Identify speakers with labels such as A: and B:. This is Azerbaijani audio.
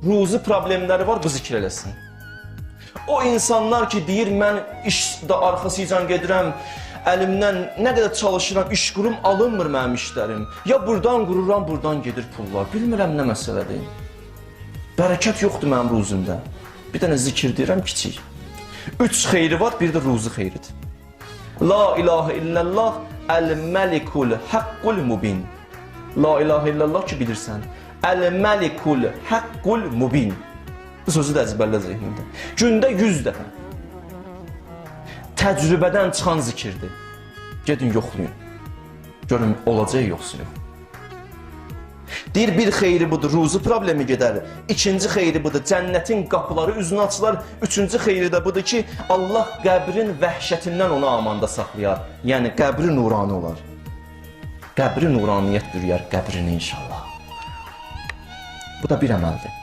A: ruzi problemləri var, bu zikr eləsin. O insanlar ki, deyir, mən işdə arxasıca gedirəm, əlimdən nə qədər çalışıram, iş qurum, alınmır mənim işlərim. Ya buradan qururam, buradan gedir pullar. Bilmirəm nə məsələdir. Bərəkət yoxdur mənim ruzimdə. Bir dənə zikr deyirəm, kiçik. 3 xeyri var, bir də ruzi xeyridir. La ilahe illallah, el-məlikul haqqul mubin. La ilahe illallah ki, bilirsən. El-məlikul haqqul mubin. Bu sözü də əzbərlə zehnində. Gündə 100 dəfə. Təcrübədən çıxan zikirdir. Gedin, yoxlayın. Görün, olacaq yoxsa yox. Deyir, bir xeyri budur, ruzi problemi gedər. İkinci xeyri budur, cənnətin qapıları üzünü açılar. Üçüncü xeyri də budur ki, Allah qəbrin vəhşətindən onu amanda saxlayar. Yəni, qəbri nurani olar. Qəbri nuraniyyət bürüyər qəbrini inşallah. Bu da bir əməldir.